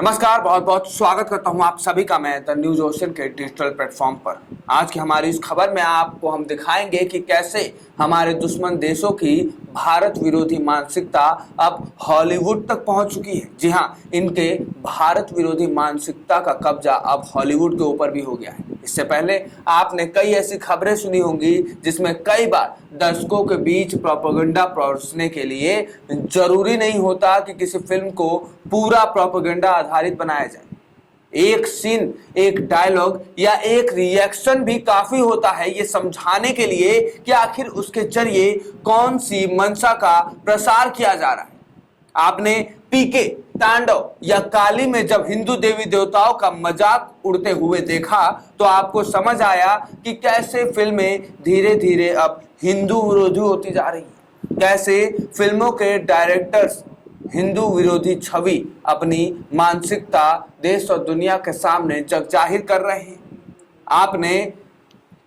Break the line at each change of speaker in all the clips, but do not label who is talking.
नमस्कार, बहुत बहुत स्वागत करता हूं आप सभी का मैं द न्यूज ओशन के डिजिटल प्लेटफॉर्म पर। आज की हमारी इस खबर में आपको हम दिखाएंगे कि कैसे हमारे दुश्मन देशों की भारत विरोधी मानसिकता अब हॉलीवुड तक पहुंच चुकी है। जी हां, इनके भारत विरोधी मानसिकता का कब्जा अब हॉलीवुड के ऊपर भी हो गया है। इससे पहले आपने कई ऐसी खबरें सुनी होंगी जिसमें कई बार दर्शकों के बीच प्रोपेगेंडा परोसने के लिए जरूरी नहीं होता कि किसी फिल्म को पूरा प्रोपेगेंडा आधारित बनाया जाए। एक सीन, एक डायलॉग या एक रिएक्शन भी काफी होता है ये समझाने के लिए कि आखिर उसके जरिए कौन सी मंशा का प्रसार किया जा रहा है। आपने पीके, तांडव या काली में जब हिंदू देवी देवताओं का मजाक उड़ते हुए देखा तो आपको समझ आया कि कैसे फिल्में धीरे धीरे अब हिंदू विरोधी होती जा रही है। कैसे फिल्मों के डायरेक्टर्स हिंदू विरोधी छवि अपनी मानसिकता देश और दुनिया के सामने जग जाहिर कर रहे हैं। आपने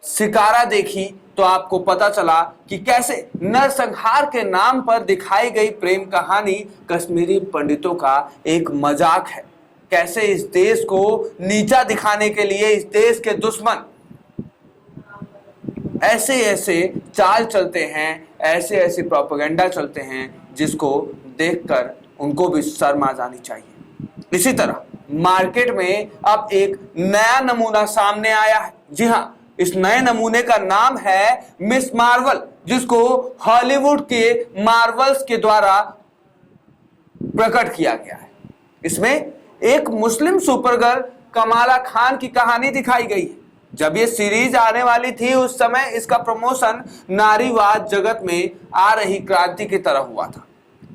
शिकारा देखी तो आपको पता चला कि कैसे नरसंहार के नाम पर दिखाई गई प्रेम कहानी कश्मीरी पंडितों का एक मजाक है। कैसे इस देश को नीचा दिखाने के लिए इस देश के दुश्मन ऐसे ऐसे चाल चलते हैं, ऐसे ऐसे प्रोपेगेंडा चलते हैं जिसको देखकर उनको भी शर्म आ जानी चाहिए। इसी तरह मार्केट में अब एक नया नमूना सामने आया है। जी हां, इस नए नमूने का नाम है मिस मार्वल, जिसको हॉलीवुड के मार्वल्स के द्वारा प्रकट किया गया है। इसमें एक मुस्लिम सुपरगर्ल कमाला खान की कहानी दिखाई गई है। जब ये सीरीज आने वाली थी उस समय इसका प्रमोशन नारीवाद जगत में आ रही क्रांति की तरह हुआ था।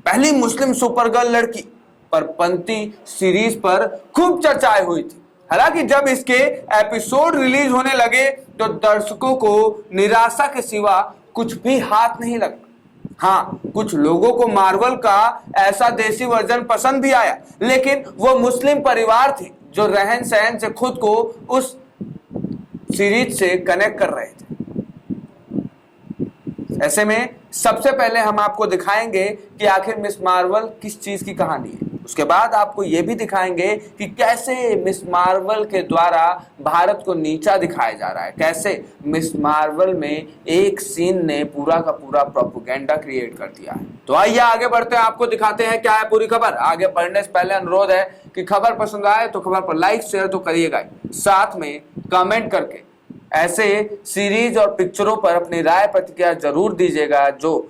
पहली मुस्लिम सुपरगर्ल लड़की पर पंथी सीरीज पर खूब चर्चाएं हुई थी। हालांकि जब इसके एपिसोड रिलीज होने लगे तो दर्शकों को निराशा के सिवा कुछ भी हाथ नहीं लगा। हाँ, कुछ लोगों को मार्वल का ऐसा देसी वर्जन पसंद भी आया, लेकिन वो मुस्लिम परिवार थे जो रहन सहन से खुद को उस सीरीज से कनेक्ट कर रहे थे। ऐसे में सबसे पहले हम आपको दिखाएंगे कि आखिर मिस मार्वल किस चीज की कहानी है। उसके बाद आपको यह भी दिखाएंगे कि कैसे मिस मार्वल के द्वारा भारत को नीचा दिखाया जा रहा है। कैसे मिस मार्वल में एक सीन ने पूरा का पूरा प्रोपेगेंडा क्रिएट कर दिया है। तो आइए आगे बढ़ते हैं, आपको दिखाते हैं क्या है पूरी खबर। आगे बढ़ने से पहले अनुरोध है कि खबर पसंद आए तो खबर पर लाइक शेयर तो करिएगा, साथ में कमेंट करके ऐसे सीरीज और पिक्चरों पर अपनी राय प्रतिक्रिया जरूर दीजिएगा जो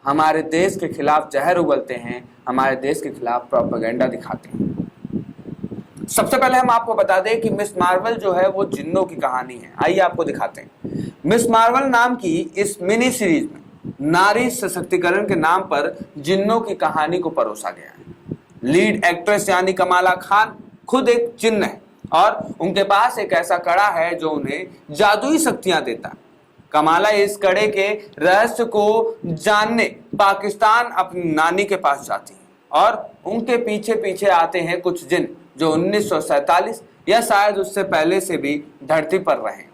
हमारे देश के खिलाफ जहर उगलते हैं, हमारे देश के खिलाफ प्रोपेगेंडा दिखाते हैं। सबसे पहले हम आपको बता दें कि मिस मार्वल जो है वो जिन्नों की कहानी है। आइए आपको दिखाते हैं। मिस मार्वल नाम की इस मिनी सीरीज में नारी सशक्तिकरण के नाम पर जिन्नों की कहानी को परोसा गया है। लीड एक्ट्रेस यानी कमाला खान खुद एक जिन्न है और उनके पास एक ऐसा कड़ा है जो उन्हें जादुई शक्तियां देता है। कमाला इस कड़े के रहस्य को जानने पाकिस्तान अपनी नानी के पास जाती है और उनके पीछे पीछे आते हैं कुछ जिन जो 1947 या शायद उससे पहले से भी धरती पर रहे।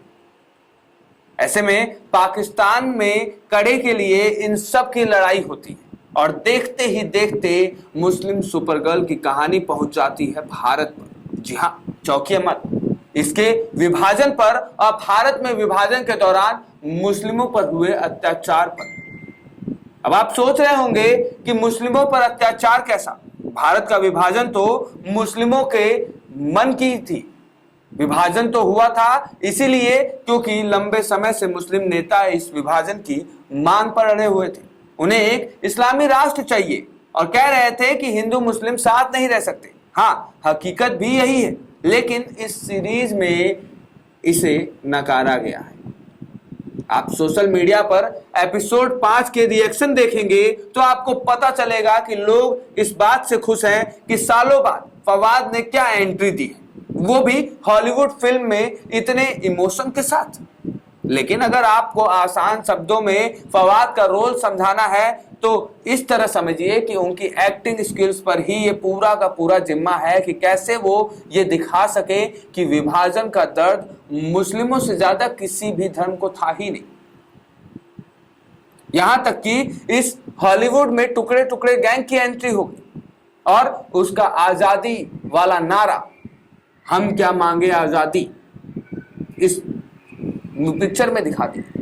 ऐसे में पाकिस्तान में कड़े के लिए इन सब की लड़ाई होती है और देखते ही देखते मुस्लिम सुपरगर्ल की कहानी पहुंच जाती है भारत पर। जी हाँ, चौंकिए मत, इसके विभाजन पर और भारत में विभाजन के दौरान मुस्लिमों पर हुए अत्याचार पर। अब आप सोच रहे होंगे कि मुस्लिमों पर अत्याचार कैसा? भारत का विभाजन तो मुस्लिमों के मन की थी। विभाजन तो हुआ था इसीलिए क्योंकि लंबे समय से मुस्लिम नेता इस विभाजन की मांग पर अड़े हुए थे। उन्हें एक इस्लामी राष्ट्र चाहिए और कह रहे थे कि हिंदू मुस्लिम साथ नहीं रह सकते। हाँ, हकीकत भी यही है, लेकिन इस सीरीज में इसे नकारा गया है। आप सोशल मीडिया पर एपिसोड 5 के रिएक्शन देखेंगे तो आपको पता चलेगा कि लोग इस बात से खुश हैं कि सालों बाद फवाद ने क्या एंट्री दी है, वो भी हॉलीवुड फिल्म में इतने इमोशन के साथ। लेकिन अगर आपको आसान शब्दों में फवाद का रोल समझाना है तो इस तरह समझिए कि उनकी एक्टिंग स्किल्स पर ही ये पूरा का पूरा जिम्मा है कि कैसे वो ये दिखा सके कि विभाजन का दर्द मुस्लिमों से ज्यादा किसी भी धर्म को था ही नहीं। यहां तक कि इस हॉलीवुड में टुकड़े टुकड़े गैंग की एंट्री होगी। और उसका आजादी वाला नारा, हम क्या मांगे आजादी, इस पिक्चर में दिखा दिया।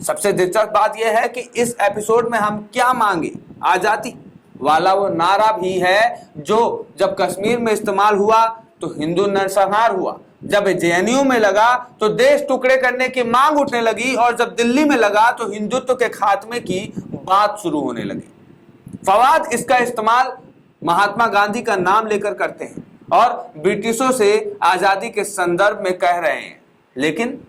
सबसे दिलचस्प बात यह है कि इस एपिसोड में हम क्या मांगे आजादी वाला वो नारा भी है जो जब कश्मीर में इस्तेमाल हुआ तो हिंदू नरसंहार हुआ, जब जेएनयू में लगा तो देश टुकड़े करने की मांग उठने लगी, और जब दिल्ली में लगा तो हिंदुत्व के खात्मे की बात शुरू होने लगी। फवाद इसका इस्तेमाल महात्मा गांधी का नाम लेकर करते हैं और ब्रिटिशों से आजादी के संदर्भ में कह रहे हैं, लेकिन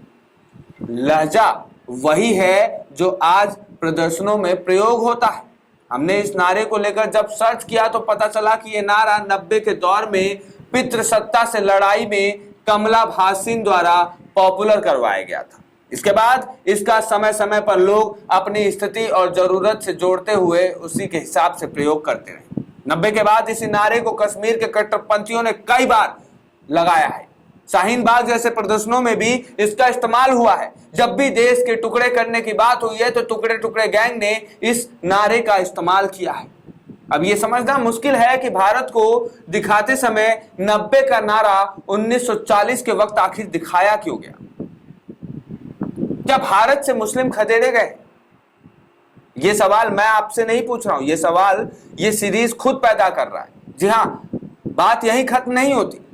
लहजा वही है जो आज प्रदर्शनों में प्रयोग होता है। हमने इस नारे को लेकर जब सर्च किया तो पता चला कि यह नारा 90 के दौर में पितृसत्ता से लड़ाई में कमला भासिन द्वारा पॉपुलर करवाया गया था। इसके बाद इसका समय समय पर लोग अपनी स्थिति और जरूरत से जोड़ते हुए उसी के हिसाब से प्रयोग करते रहे। 90 के बाद इसी नारे को कश्मीर के कट्टरपंथियों ने कई बार लगाया है। शाहीन बाग जैसे प्रदर्शनों में भी इसका इस्तेमाल हुआ है। जब भी देश के टुकड़े करने की बात हुई है तो टुकड़े टुकड़े गैंग ने इस नारे का इस्तेमाल किया है। अब यह समझना मुश्किल है कि भारत को दिखाते समय 90 का नारा 1940 के वक्त आखिर दिखाया क्यों गया। क्या भारत से मुस्लिम खदेड़े गए? यह सवाल मैं आपसे नहीं पूछ रहा हूं, यह सवाल ये सीरीज खुद पैदा कर रहा है। जी हां, बात यही खत्म नहीं होती।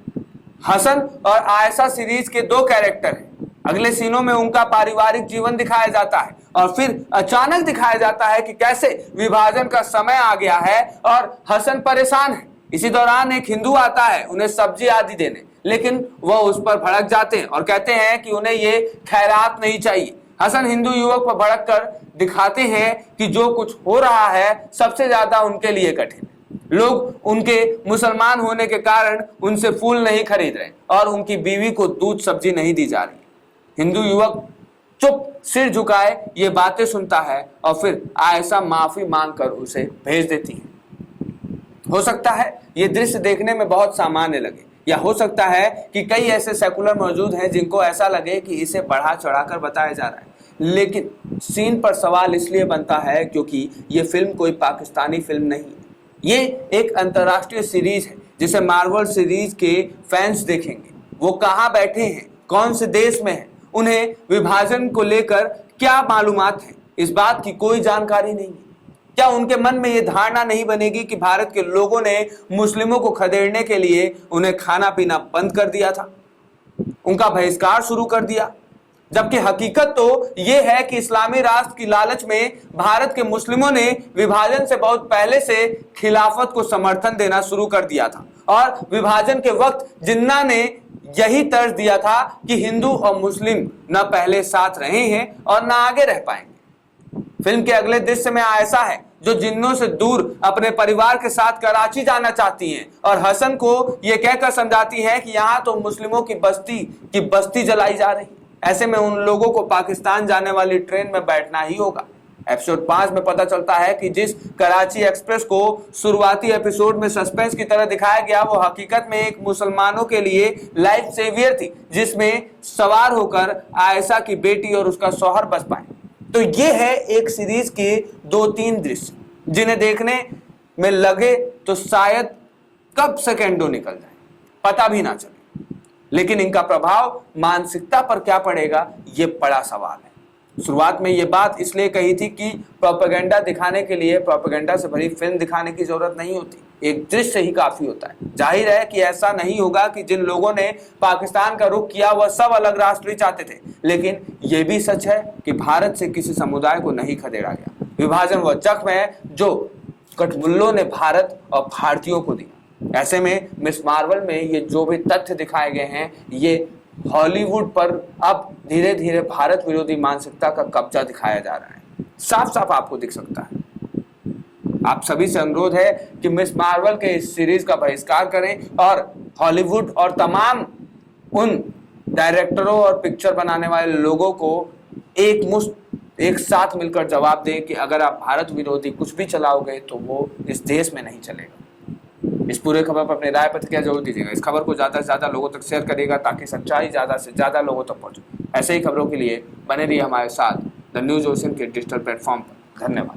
हसन और आयशा सीरीज के दो कैरेक्टर हैं। अगले सीनों में उनका पारिवारिक जीवन दिखाया जाता है और फिर अचानक दिखाया जाता है कि कैसे विभाजन का समय आ गया है और हसन परेशान है। इसी दौरान एक हिंदू आता है उन्हें सब्जी आदि देने, लेकिन वह उस पर भड़क जाते हैं और कहते हैं कि उन्हें ये खैरात नहीं चाहिए। हसन हिंदू युवक पर भड़क कर दिखाते हैं कि जो कुछ हो रहा है सबसे ज्यादा उनके लिए कठिन है। लोग उनके मुसलमान होने के कारण उनसे फूल नहीं खरीद रहे और उनकी बीवी को दूध सब्जी नहीं दी जा रही। हिंदू युवक चुप सिर झुकाए ये बातें सुनता है और फिर आयशा माफी मांगकर उसे भेज देती है। हो सकता है ये दृश्य देखने में बहुत सामान्य लगे, या हो सकता है कि कई ऐसे सेकुलर मौजूद हैं जिनको ऐसा लगे कि इसे बढ़ा चढ़ाकर बताया जा रहा है, लेकिन सीन पर सवाल इसलिए बनता है क्योंकि ये फिल्म कोई पाकिस्तानी फिल्म नहीं है। ये एक अंतर्राष्ट्रीय सीरीज है जिसे मार्वल सीरीज के फैंस देखेंगे। वो कहां बैठे हैं, कौन से देश में हैं, उन्हें विभाजन को लेकर क्या मालूमात है, इस बात की कोई जानकारी नहीं है। क्या उनके मन में यह धारणा नहीं बनेगी कि भारत के लोगों ने मुस्लिमों को खदेड़ने के लिए उन्हें खाना पीना बंद कर दिया था, उनका बहिष्कार शुरू कर दिया, जबकि हकीकत तो यह है कि इस्लामी राष्ट्र की लालच में भारत के मुस्लिमों ने विभाजन से बहुत पहले से खिलाफत को समर्थन देना शुरू कर दिया था और विभाजन के वक्त जिन्ना ने यही तर्ज दिया था कि हिंदू और मुस्लिम न पहले साथ रहे हैं और न आगे रह पाएंगे। फिल्म के अगले दृश्य में आयशा है जो जिन्नों से दूर अपने परिवार के साथ कराची जाना चाहती हैं और हसन को यह कहकर समझाती हैं कि यहाँ तो मुस्लिमों की बस्ती जलाई जा रही है। ऐसे में उन लोगों को पाकिस्तान जाने वाली ट्रेन में बैठना ही होगा। एपिसोड 5 में पता चलता है कि जिस कराची एक्सप्रेस को शुरुआती एपिसोड में सस्पेंस की तरह दिखाया गया वो हकीकत में एक मुसलमानों के लिए लाइफ सेवियर थी, जिसमें सवार होकर आयशा की बेटी और उसका शौहर बच पाए। तो ये है एक सीरीज के 2-3 दृश्य जिन्हें देखने में लगे तो शायद कब सेकेंडों निकल जाए पता भी ना चले, लेकिन इनका प्रभाव मानसिकता पर क्या पड़ेगा ये बड़ा सवाल है। शुरुआत में ये बात इसलिए कही थी कि प्रोपेगेंडा दिखाने के लिए प्रोपेगेंडा से भरी फिल्म दिखाने की जरूरत नहीं होती, एक दृश्य ही काफी होता है। जाहिर है कि ऐसा नहीं होगा कि जिन लोगों ने पाकिस्तान का रुख किया वह सब अलग राष्ट्र ही चाहते थे, लेकिन यह भी सच है कि भारत से किसी समुदाय को नहीं खदेड़ा गया। विभाजन वह जख्म है जो कठमुल्लों ने भारत और भारतीयों को दिया। ऐसे में मिस मार्वल में ये जो भी तथ्य दिखाए गए हैं ये हॉलीवुड पर अब धीरे धीरे भारत विरोधी मानसिकता का कब्जा दिखाया जा रहा है। साफ साफ आपको दिख सकता है। आप सभी से अनुरोध है कि मिस मार्वल के इस सीरीज का बहिष्कार करें और हॉलीवुड और तमाम उन डायरेक्टरों और पिक्चर बनाने वाले लोगों को एक साथ मिलकर जवाब दें कि अगर आप भारत विरोधी कुछ भी चलाओगे तो वो इस देश में नहीं चलेगा। इस पूरे खबर पर अपनी राय प्रतिक्रिया जरूर दीजिएगा। इस खबर को ज़्यादा से ज़्यादा लोगों तक शेयर करिएगा ताकि सच्चाई ज़्यादा से ज़्यादा लोगों तक पहुंचे। ऐसे ही खबरों के लिए बने रहिए हमारे साथ द न्यूज़ ओशन के डिजिटल प्लेटफॉर्म पर। धन्यवाद।